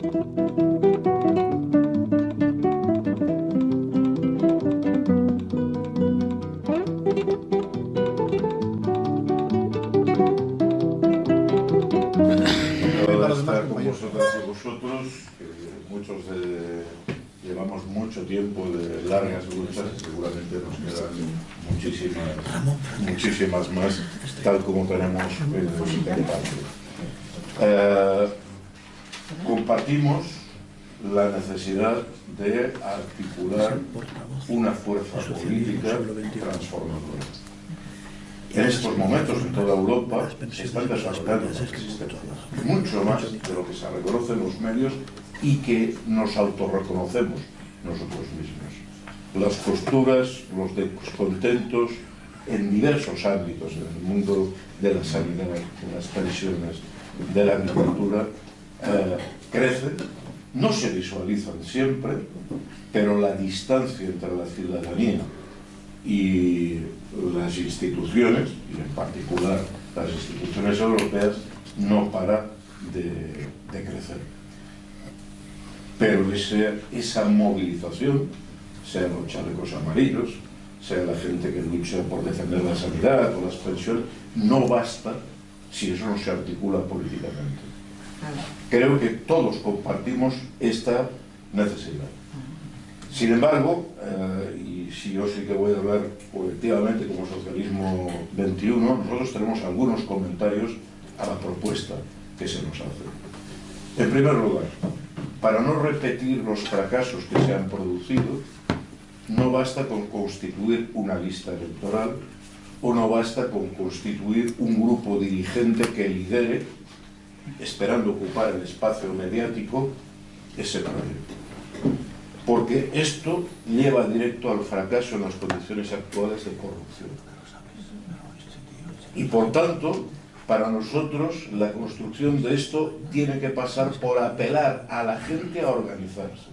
Estar con vosotras y vosotros, muchos llevamos mucho tiempo de largas luchas, seguramente nos quedan muchísimas más, tal como tenemos en compartimos la necesidad de articular una fuerza política transformadora. En estos momentos en toda Europa se están desarrollando las resistencias, mucho más de lo que se reconocen los medios y que nos autorreconocemos nosotros mismos. Las posturas, los descontentos en diversos ámbitos, en el mundo de la sanidad, de las pensiones, de la agricultura, crecen, no se visualizan siempre, pero la distancia entre la ciudadanía y las instituciones, y en particular las instituciones europeas, no para de crecer. Pero esa movilización, sea los chalecos amarillos, sea la gente que lucha por defender la sanidad o las pensiones, no basta si eso no se articula políticamente. Creo que todos compartimos esta necesidad. Sin embargo, y si yo sí que voy a hablar colectivamente como Socialismo 21, nosotros tenemos algunos comentarios a la propuesta que se nos hace. En primer lugar, para no repetir los fracasos que se han producido, no basta con constituir una lista electoral o no basta con constituir un grupo dirigente que lidere, esperando ocupar el espacio mediático, ese proyecto. Porque esto lleva directo al fracaso en las condiciones actuales de corrupción. Y por tanto, para nosotros, la construcción de esto tiene que pasar por apelar a la gente a organizarse.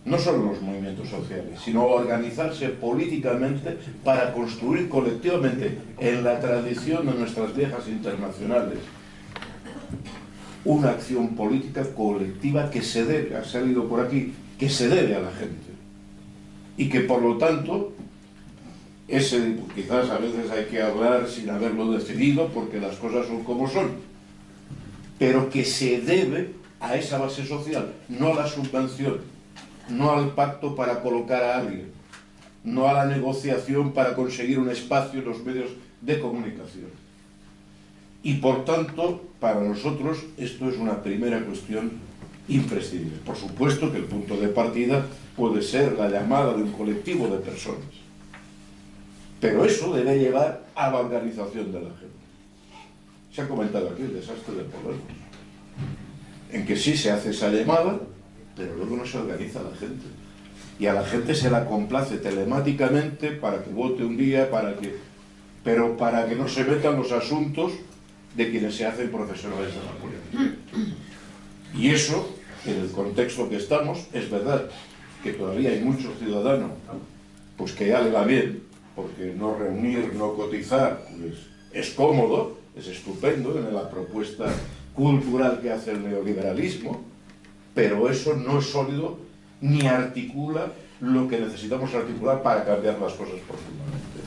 No solo los movimientos sociales, sino a organizarse políticamente para construir colectivamente, en la tradición de nuestras viejas internacionales, una acción política colectiva que se debe, ha salido por aquí, que se debe a la gente. Y que por lo tanto, quizás a veces hay que hablar sin haberlo decidido porque las cosas son como son, pero que se debe a esa base social, no a la subvención, no al pacto para colocar a alguien, no a la negociación para conseguir un espacio en los medios de comunicación. Y por tanto, para nosotros esto es una primera cuestión imprescindible. Por supuesto que el punto de partida puede ser la llamada de un colectivo de personas, pero eso debe llevar a la organización de la gente. Se ha comentado aquí el desastre de Podemos, en que sí se hace esa llamada, pero luego no se organiza la gente. Y a la gente se la complace telemáticamente para que vote un día, pero para que no se metan los asuntos de quienes se hacen profesionales de la política. Y eso, en el contexto que estamos, es verdad que todavía hay muchos ciudadanos pues que ya le va bien, porque no reunir, no cotizar, pues es cómodo, es estupendo en la propuesta cultural que hace el neoliberalismo, pero eso no es sólido ni articula lo que necesitamos articular para cambiar las cosas profundamente.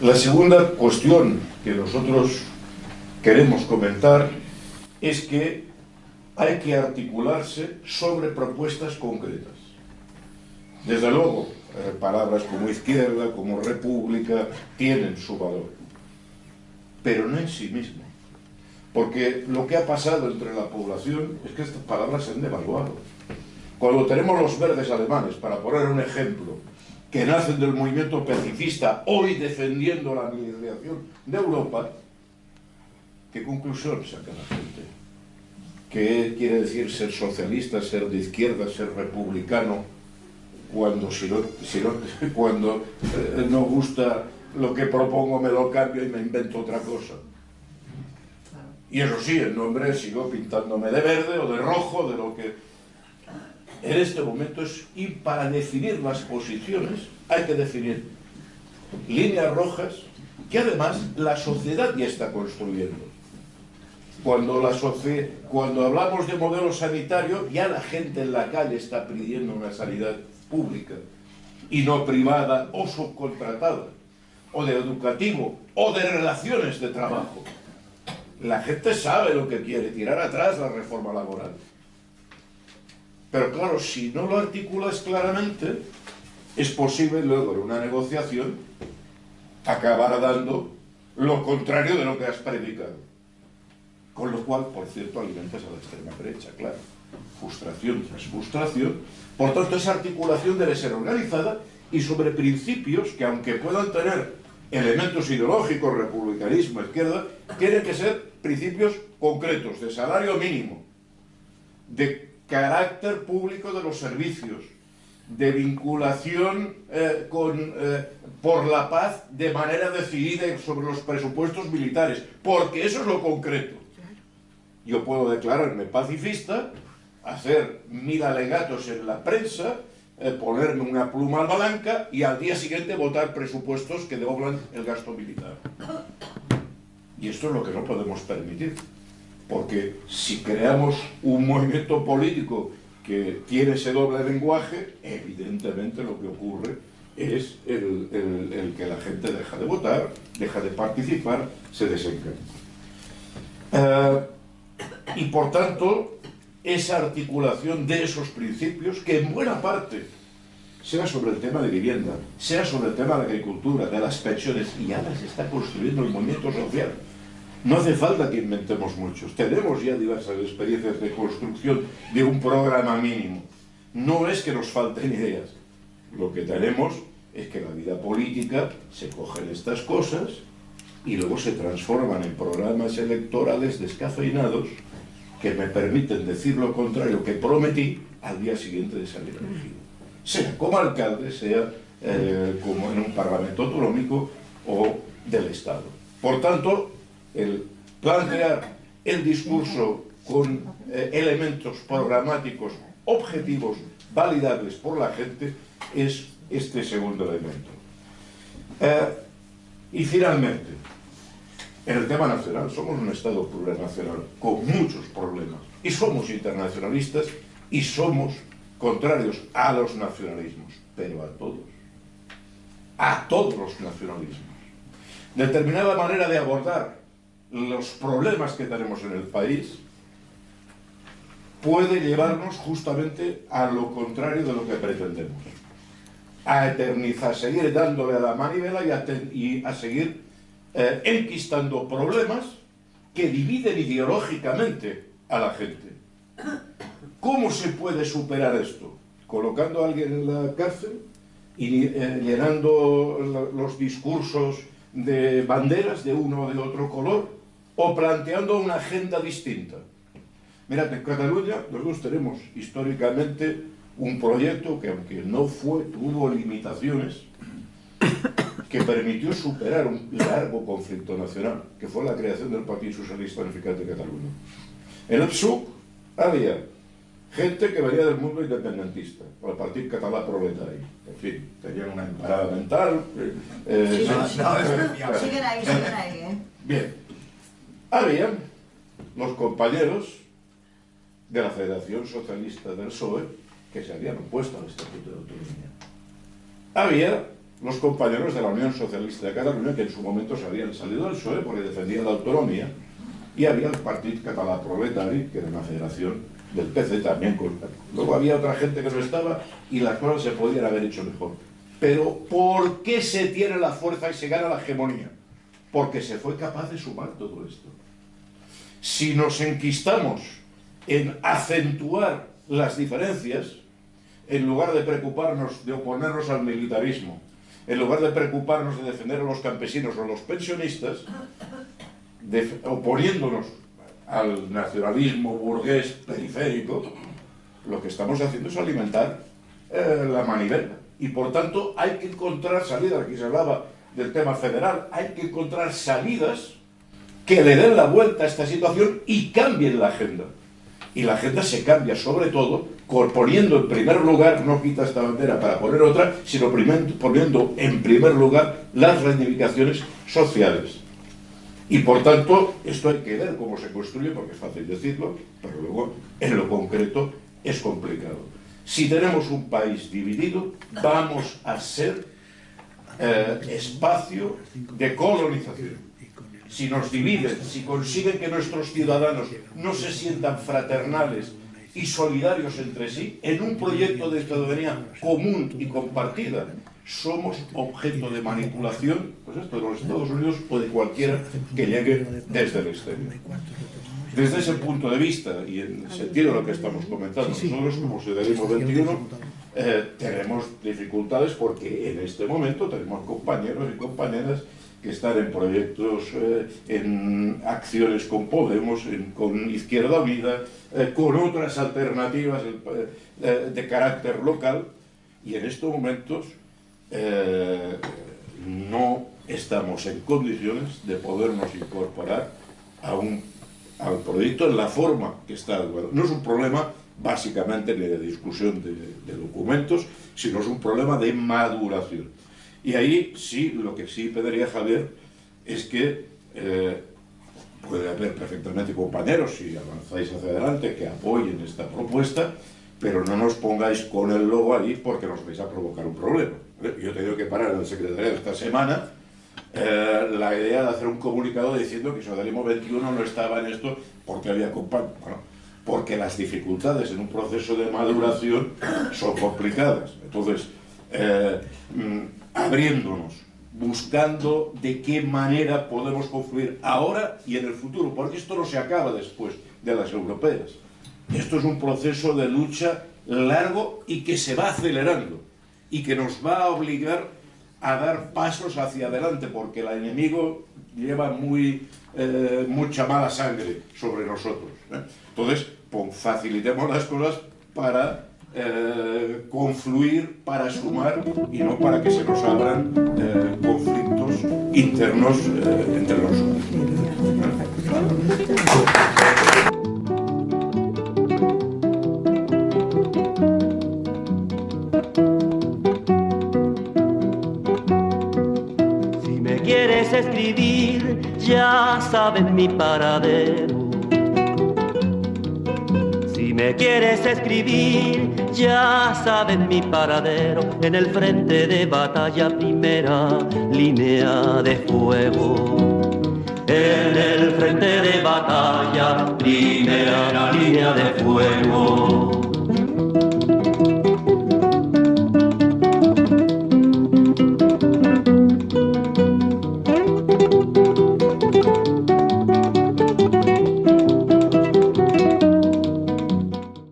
La segunda cuestión que nosotros queremos comentar es que hay que articularse sobre propuestas concretas. Desde luego, palabras como izquierda, como república, tienen su valor, pero no en sí mismo. Porque lo que ha pasado entre la población es que estas palabras se han devaluado. Cuando tenemos los verdes alemanes, para poner un ejemplo, que nacen del movimiento pacifista, hoy defendiendo la militarización de Europa, ¿qué conclusión saca la gente? ¿Qué quiere decir ser socialista, ser de izquierda, ser republicano, cuando no gusta lo que propongo, me lo cambio y me invento otra cosa? Y eso sí, el nombre sigo pintándome de verde o de rojo, de lo que... En este momento y para definir las posiciones hay que definir líneas rojas que además la sociedad ya está construyendo. Cuando hablamos de modelo sanitario, ya la gente en la calle está pidiendo una sanidad pública y no privada o subcontratada, o de educativo, o de relaciones de trabajo. La gente sabe lo que quiere, tirar atrás la reforma laboral. Pero claro, si no lo articulas claramente, es posible luego en una negociación acabar dando lo contrario de lo que has predicado. Con lo cual, por cierto, alimentas a la extrema derecha, claro. Frustración tras frustración. Por tanto, esa articulación debe ser organizada y sobre principios que, aunque puedan tener elementos ideológicos, republicanismo, izquierda, tienen que ser principios concretos, de salario mínimo, de carácter público de los servicios, de vinculación por la paz de manera decidida sobre los presupuestos militares, porque eso es lo concreto. Yo puedo declararme pacifista, hacer 1000 alegatos en la prensa, ponerme una pluma blanca y al día siguiente votar presupuestos que doblan el gasto militar. Y esto es lo que no podemos permitir, porque si creamos un movimiento político que tiene ese doble lenguaje, evidentemente lo que ocurre es el que la gente deja de votar, deja de participar, se desencanta. Y por tanto, esa articulación de esos principios, que en buena parte sea sobre el tema de vivienda, sea sobre el tema de la agricultura, de las pensiones, y ahora se está construyendo el movimiento social. No hace falta que inventemos muchos. Tenemos ya diversas experiencias de construcción de un programa mínimo. No es que nos falten ideas. Lo que tenemos es que la vida política se cogen estas cosas y luego se transforman en programas electorales descafeinados que me permiten decir lo contrario que prometí al día siguiente de salir elegido. Sea como alcalde, sea como en un parlamento autonómico o del Estado. Por tanto, el plantear el discurso con elementos programáticos objetivos, validables por la gente, es este segundo elemento. Y finalmente, en el tema nacional, somos un Estado plurinacional con muchos problemas y somos internacionalistas y somos contrarios a los nacionalismos, pero a todos los nacionalismos. Determinada manera de abordar los problemas que tenemos en el país puede llevarnos justamente a lo contrario de lo que pretendemos, a eternizar, a seguir dándole a la manivela y a seguir enquistando problemas que dividen ideológicamente a la gente. ¿Cómo se puede superar esto? Colocando a alguien en la cárcel y llenando los discursos de banderas de uno o de otro color, o planteando una agenda distinta. Mirad, en Cataluña nosotros tenemos históricamente un proyecto que, aunque no tuvo limitaciones, que permitió superar un largo conflicto nacional, que fue la creación del Partido Socialista Unificado de Cataluña. En el PSUC había gente que venía del mundo independentista, el Partido Català Proletari. En fin, tenían una emparada mental. Siguen ahí, Bien. Había los compañeros de la Federación Socialista del PSOE que se habían opuesto al Estatuto de Autonomía. Había los compañeros de la Unión Socialista de Cataluña que en su momento se habían salido del PSOE porque defendían la autonomía, y había el Partido Català Proletari, que era una federación del PC también. Luego había otra gente que no estaba y las cosas se podían haber hecho mejor. Pero ¿por qué se tiene la fuerza y se gana la hegemonía? Porque se fue capaz de sumar todo esto. Si nos enquistamos en acentuar las diferencias, en lugar de preocuparnos de oponernos al militarismo, en lugar de preocuparnos de defender a los campesinos o a los pensionistas, oponiéndonos al nacionalismo burgués periférico, lo que estamos haciendo es alimentar la manivela. Y por tanto hay que encontrar salidas. Aquí se hablaba del tema federal, hay que encontrar salidas que le den la vuelta a esta situación y cambien la agenda. Y la agenda se cambia sobre todo poniendo en primer lugar, no quita esta bandera para poner otra, sino poniendo en primer lugar las reivindicaciones sociales. Y por tanto, esto hay que ver cómo se construye, porque es fácil decirlo, pero luego en lo concreto es complicado. Si tenemos un país dividido, vamos a ser espacio de colonización. Si nos dividen, si consiguen que nuestros ciudadanos no se sientan fraternales y solidarios entre sí, en un proyecto de ciudadanía común y compartida, somos objeto de manipulación, pues esto, de los Estados Unidos o de cualquiera que llegue desde el exterior. Desde ese punto de vista, y en el sentido de lo que estamos comentando, nosotros como Ciudadanismo 21 tenemos dificultades porque en este momento tenemos compañeros y compañeras que están en proyectos, en acciones con Podemos, con Izquierda Unida, con otras alternativas de carácter local, y en estos momentos no estamos en condiciones de podernos incorporar al proyecto en la forma que está. No es un problema básicamente ni de discusión de documentos, sino es un problema de maduración. Y ahí sí, lo que sí pediría Javier es que puede haber perfectamente compañeros, si avanzáis hacia adelante, que apoyen esta propuesta, pero no nos pongáis con el logo ahí porque nos vais a provocar un problema. Yo he tenido que parar en el secretariado esta semana la idea de hacer un comunicado diciendo que Ciudadanismo 21 no estaba en esto porque había compañeros. Bueno, porque las dificultades en un proceso de maduración son complicadas. Entonces, abriéndonos, buscando de qué manera podemos confluir ahora y en el futuro, porque esto no se acaba después de las europeas. Esto es un proceso de lucha largo y que se va acelerando y que nos va a obligar a dar pasos hacia adelante, porque el enemigo lleva mucha mala sangre sobre nosotros, ¿eh? Entonces, facilitemos las cosas para confluir, para sumar y no para que se nos abran conflictos internos entre nosotros. Si me quieres escribir, ya sabes mi paradero. Si me quieres escribir, ya sabes mi paradero, en el frente de batalla, primera línea de fuego. En el frente de batalla, primera línea de fuego.